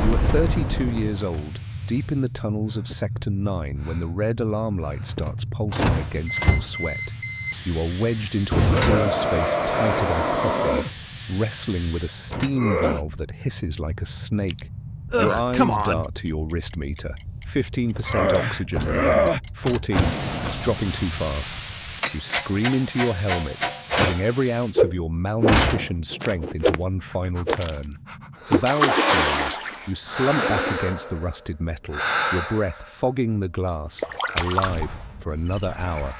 You are 32 years old, deep in the tunnels of Sector 9 when the red alarm light starts pulsing against your sweat. You are wedged into a crawl space tighter than coffee, wrestling with a steam valve that hisses like a snake. Your eyes dart to your wrist meter. 15% oxygen. 14. It's dropping too fast. You scream into your helmet, putting every ounce of your malnutritioned strength into one final turn. The valve seals. You slump back against the rusted metal, your breath fogging the glass, alive for another hour.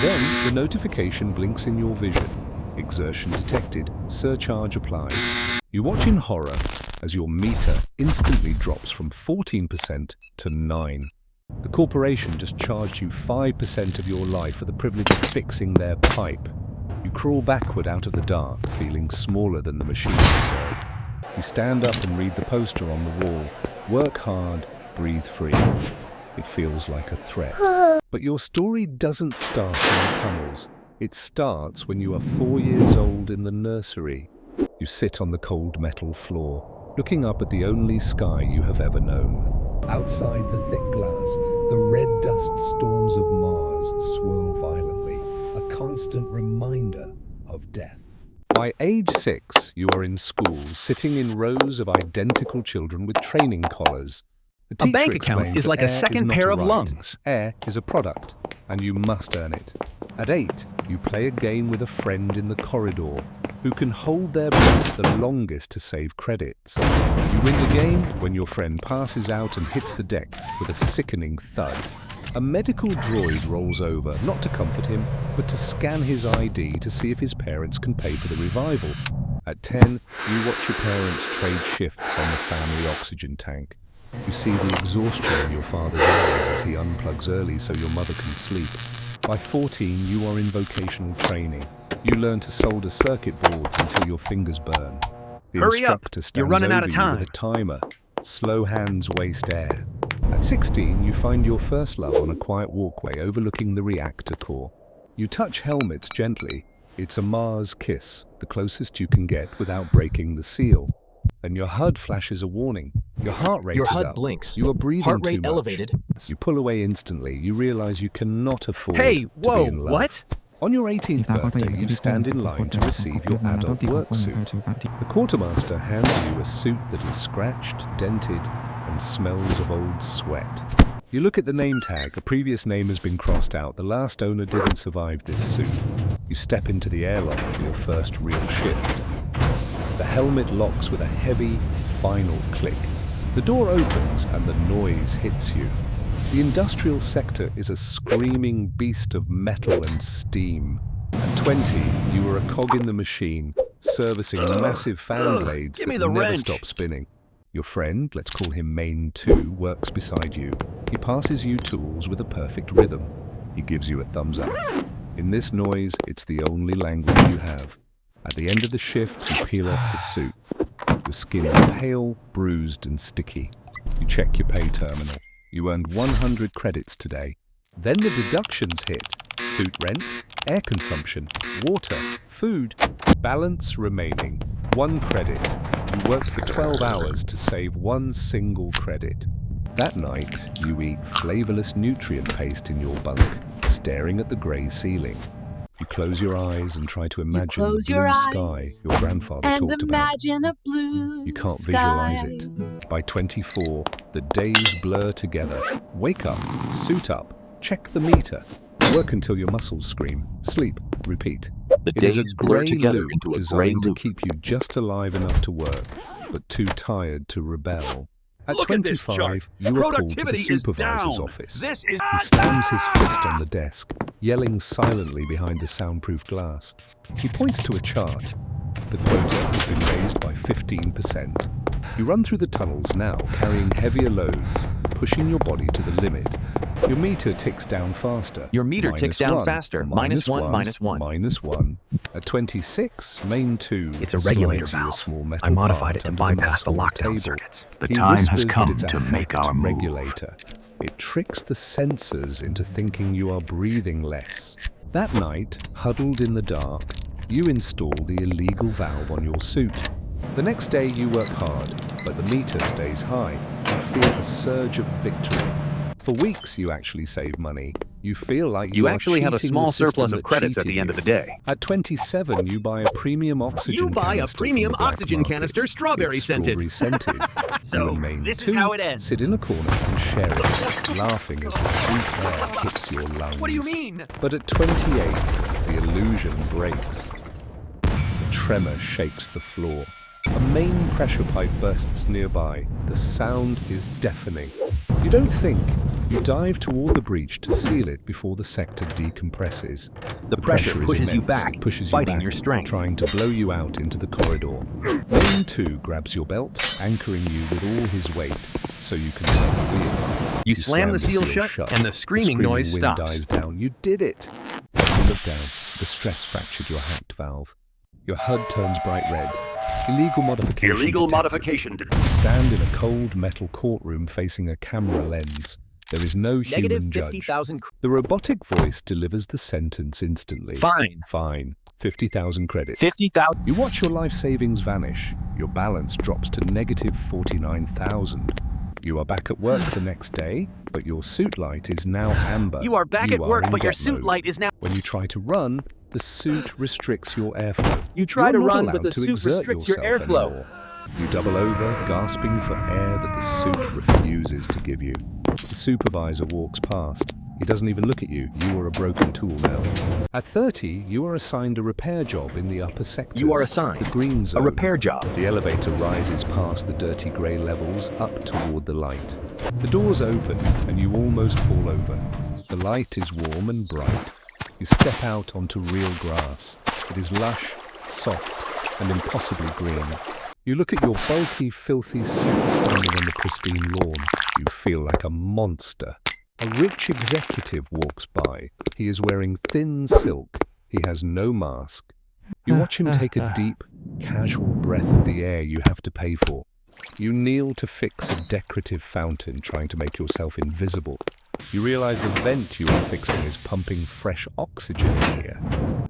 Then the notification blinks in your vision. Exertion detected. Surcharge applied. You watch in horror as your meter instantly drops from 14% to 9%. The corporation just charged you 5% of your life for the privilege of fixing their pipe. You crawl backward out of the dark, feeling smaller than the machine you serve. You stand up and read the poster on the wall. Work hard, breathe free. It feels like a threat. But your story doesn't start in the tunnels. It starts when you are 4 years old in the nursery. You sit on the cold metal floor, looking up at the only sky you have ever known. Outside the thick glass, the red dust storms of Mars swirl violently, a constant reminder of death. By age 6, you are in school, sitting in rows of identical children with training collars. A bank account is like a second pair of lungs. Air is a product, and you must earn it. At 8, you play a game with a friend in the corridor who can hold their breath the longest to save credits. You win the game when your friend passes out and hits the deck with a sickening thud. A medical droid rolls over, not to comfort him, but to scan his ID to see if his parents can pay for the revival. At 10, you watch your parents trade shifts on the family oxygen tank. You see the exhaustion in your father's eyes as he unplugs early so your mother can sleep. By 14, you are in vocational training. You learn to solder circuit boards until your fingers burn. The Hurry up! instructor stands You're running out of over you time. with a timer. Slow hands waste air. At 16, you find your first love on a quiet walkway overlooking the reactor core. You touch helmets gently. It's a Mars kiss, the closest you can get without breaking the seal. And your HUD flashes a warning. Your heart rate Your is HUD up. blinks. You are breathing Heart too rate much. elevated. You pull away instantly. You realize you cannot afford Hey, to whoa, be in love. what? On your 18th birthday, you stand in line to receive your adult work suit. The quartermaster hands you a suit that is scratched, dented, and smells of old sweat. You look at the name tag. A previous name has been crossed out. The last owner didn't survive this suit. You step into the airlock for your first real shift. The helmet locks with a heavy, final click. The door opens and the noise hits you. The industrial sector is a screaming beast of metal and steam. At 20, you are a cog in the machine, servicing massive fan blades that never wrench. stop spinning. Your friend, let's call him Main 2, works beside you. He passes you tools with a perfect rhythm. He gives you a thumbs up. In this noise, it's the only language you have. At the end of the shift, you peel off the suit. Your skin is pale, bruised, and sticky. You check your pay terminal. You earned 100 credits today. Then the deductions hit. Suit rent, air consumption, water, food. Balance remaining. 1 credit. You worked for 12 hours to save 1 single credit. That night, you eat flavorless nutrient paste in your bunk, staring at the grey ceiling. You close your eyes and try to imagine the blue sky your grandfather talked about. You can't visualize it. By 24, the days blur together. Wake up, suit up, check the meter. Work until your muscles scream. Sleep, repeat. The It is days a blur grey together loop into a grey designed to loop. keep you just alive enough to work, but too tired to rebel. At Look at this 25, chart. you are called to the Productivity is supervisor's down. office. This is He slams his fist on the desk, yelling silently behind the soundproof glass. He points to a chart. The quota has been raised by 15%. You run through the tunnels now, carrying heavier loads, pushing your body to the limit. Your meter ticks down faster. Your meter ticks down -1, faster. -1, -1. -1. At 26, Main 2 It's a regulator slides you a valve. small metal I modified part it to under bypass the muscle lockdown table. circuits. The He time has whispers that come it's a to make our hacked move. regulator. It tricks the sensors into thinking you are breathing less. That night, huddled in the dark, you install the illegal valve on your suit. The next day you work hard, but the meter stays high. You feel a surge of victory. For weeks you actually save money. You feel like You are actually have a cheating small the system surplus of that credits at cheated the end you. of the day. At 27, you buy a premium oxygen You buy a canister premium from the black oxygen market. canister, strawberry It's scented. strawberry scented. So, You remain this is two, how it ends. sit in a corner and share it, laughing as the sweet air hits your lungs. What do you mean? But at 28, the illusion breaks. A tremor shakes the floor. A main pressure pipe bursts nearby. The sound is deafening. You don't think. You dive toward the breach to seal it before the sector decompresses. The pressure is pushes you immense. back, It pushes you fighting back, your strength. trying to blow you out into the corridor. Main 2 grabs your belt, anchoring you with all his weight, so you can turn the wheel. You slam the seal shut, and the screaming noise wind stops. dies down. You did it! You look down. The stress fractured your hacked valve. Your HUD turns bright red. Illegal modification Illegal detected. modification. You stand in a cold metal courtroom facing a camera lens. There is no Negative human judge. 50,000. The robotic voice delivers the sentence instantly. Fine. Fine. 50,000 credits. 50,000. You watch your life savings vanish. Your balance drops to negative 49,000. You are back at work the next day, but your suit light is now amber. You are back at work, in but your get suit mode. light is now. When you try to run, the suit restricts your airflow. You try You're to not run, allowed but the to suit exert restricts your yourself airflow. anymore. You double over, gasping for air that the suit refuses to give you. The supervisor walks past. He doesn't even look at you. You are a broken tool now. At 30, you are assigned a repair job in the upper sectors. You are assigned the green zone. a repair job. The elevator rises past the dirty grey levels up toward the light. The doors open and you almost fall over. The light is warm and bright. You step out onto real grass. It is lush, soft, and impossibly green. You look at your bulky, filthy suit standing on the pristine lawn. You feel like a monster. A rich executive walks by. He is wearing thin silk. He has no mask. You watch him take a deep, casual breath of the air you have to pay for. You kneel to fix a decorative fountain, trying to make yourself invisible. You realize the vent you are fixing is pumping fresh oxygen in here.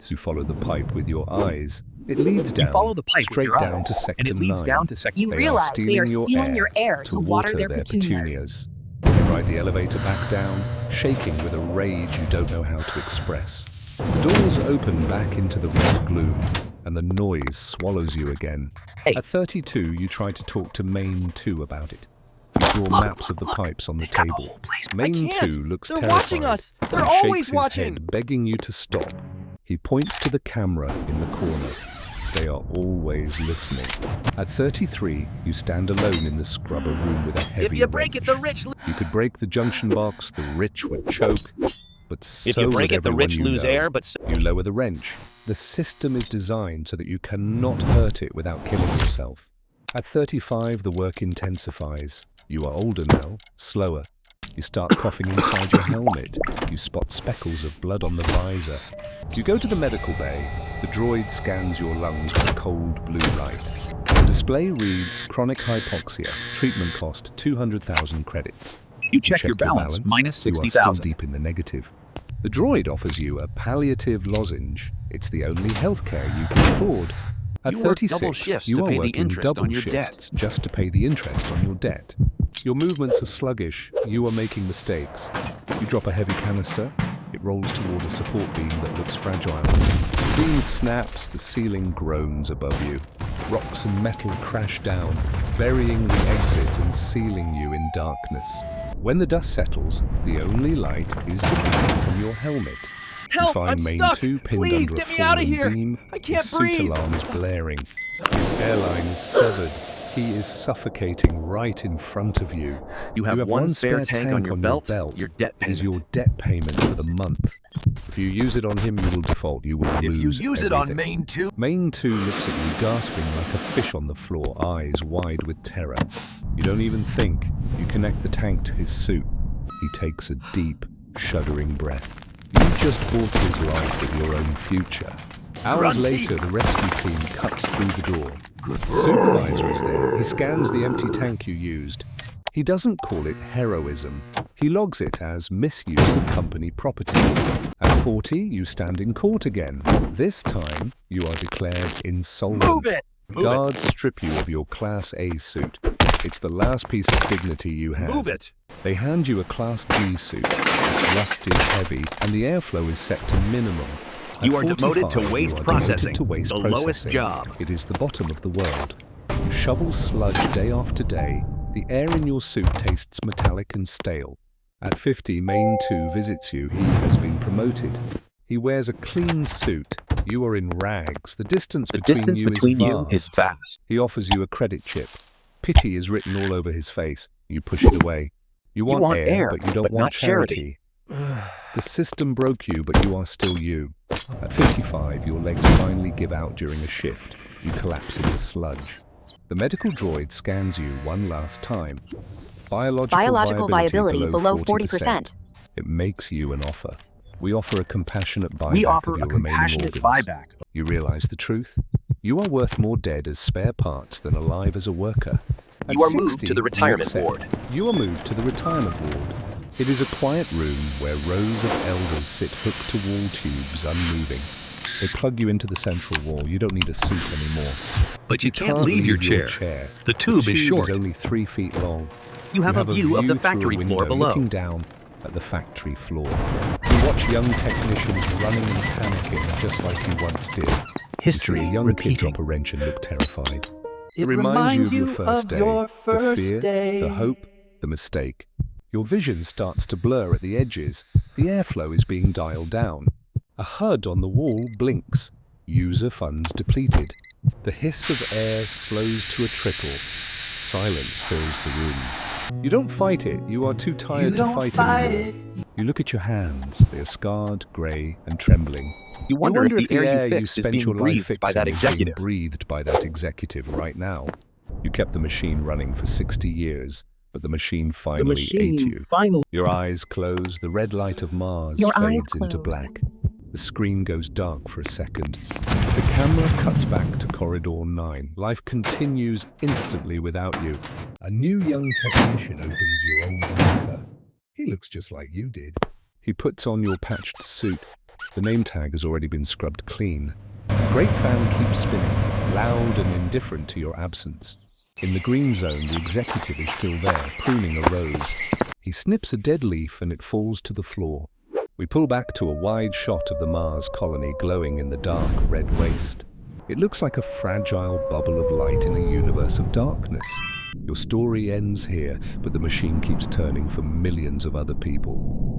You follow the pipe with your eyes. It leads down, You follow the pipe straight with your down eyes, to Sector and it leads 9. down to Sector You realize they are stealing your air to water their petunias. You ride the elevator back down, shaking with a rage you don't know how to express. The doors open back into the red gloom, and the noise swallows you again. Hey. At 32, you try to talk to Main 2 about it. You draw maps of the pipes on the They've got the table. whole place. Main can't. 2 looks They're terrified. watching us. They're He shakes always his watching. head, begging you to stop. He points to the camera in the corner. They are always listening. At 33, you stand alone in the scrubber room with a heavy If you break it, the wrench. rich. You could break the junction box, the rich would choke, but so If you break would it, the everyone rich you lose know. air, but so You lower the wrench. The system is designed so that you cannot hurt it without killing yourself. At 35, the work intensifies. You are older now, slower. You start coughing inside your helmet. You spot speckles of blood on the visor. You go to the medical bay. The droid scans your lungs with a cold blue light. The display reads chronic hypoxia. Treatment cost 200,000 credits. you check your balance, minus You are still 60,000. deep in the negative. The droid offers you a palliative lozenge. It's the only healthcare you can afford. At You work 36, double shifts you to are pay the working interest double on your shifts just to pay the interest on your debt. Your movements are sluggish. You are making mistakes. You drop a heavy canister. It rolls toward a support beam that looks fragile. The beam snaps, the ceiling groans above you. Rocks and metal crash down, burying the exit and sealing you in darkness. When the dust settles, the only light is the beam from your helmet. Help, You find I'm Main stuck. 2 pinned Please, under get a me out of fallen here. beam. I can't His suit breathe. alarm is blaring. His airline is severed. He is suffocating right in front of you. You have one spare tank on your belt, your debt is payment. your debt payment for the month. If you use it on him, you will default. You will If you lose use it on everything. Main 2. Main 2 looks at you gasping like a fish on the floor, eyes wide with terror. You don't even think. You connect the tank to his suit. He takes a deep, shuddering breath. You just bought his life with your own future. Hours later, the rescue team cuts through the door. The supervisor is there. He scans the empty tank you used. He doesn't call it heroism. He logs it as misuse of company property. At 40, you stand in court again. This time, you are declared insolvent. Move it! Guards strip you of your Class A suit. It's the last piece of dignity you have. Move it! They hand you a Class D suit. Its rust is heavy, and the airflow is set to minimum. You are demoted to waste processing, the lowest job. It is the bottom of the world. You shovel sludge day after day. The air in your suit tastes metallic and stale. At 50, Main 2 visits you. He has been promoted. He wears a clean suit. You are in rags. The distance between you is vast. He offers you a credit chip. Pity is written all over his face. You push it away. You want air, but you don't want charity. The system broke you, but you are still you. At 55, your legs finally give out during a shift. You collapse in the sludge. The medical droid scans you one last time. Biological viability below 40%. It makes you an offer. We offer a compassionate buyback of your remaining organs. You realize the truth? You are worth more dead as spare parts than alive as a worker. You are moved to the retirement ward. You are moved to the retirement ward. It is a quiet room where rows of elders sit hooked to wall tubes, unmoving. They plug you into the central wall. You don't need a suit anymore. But you can't leave your chair. The tube is short. Is only 3 feet long. You have a view of the factory floor below. Looking down at the factory floor. You watch young technicians running and panicking just like you once did. History a young kid drop a wrench and look terrified. It reminds you of your first day, the hope, the mistake. Your vision starts to blur at the edges. The airflow is being dialed down. A HUD on the wall blinks. User funds depleted. The hiss of air slows to a trickle. Silence fills the room. You don't fight it. You are too tired to fight it. You look at your hands. They are scarred, grey, and trembling. You wonder if the air you fixed is being breathed by that executive. Breathed by that executive right now. You kept the machine running for 60 years, but the machine finally ate you. Your eyes close. The red light of Mars fades into black. The screen goes dark for a second. The camera cuts back to Corridor 9. Life continues instantly without you. A new young technician opens your old locker. He looks just like you did. He puts on your patched suit. The name tag has already been scrubbed clean. The great fan keeps spinning, loud and indifferent to your absence. In the green zone, the executive is still there, pruning a rose. He snips a dead leaf and it falls to the floor. We pull back to a wide shot of the Mars colony glowing in the dark red waste. It looks like a fragile bubble of light in a universe of darkness. Your story ends here, but the machine keeps turning for millions of other people.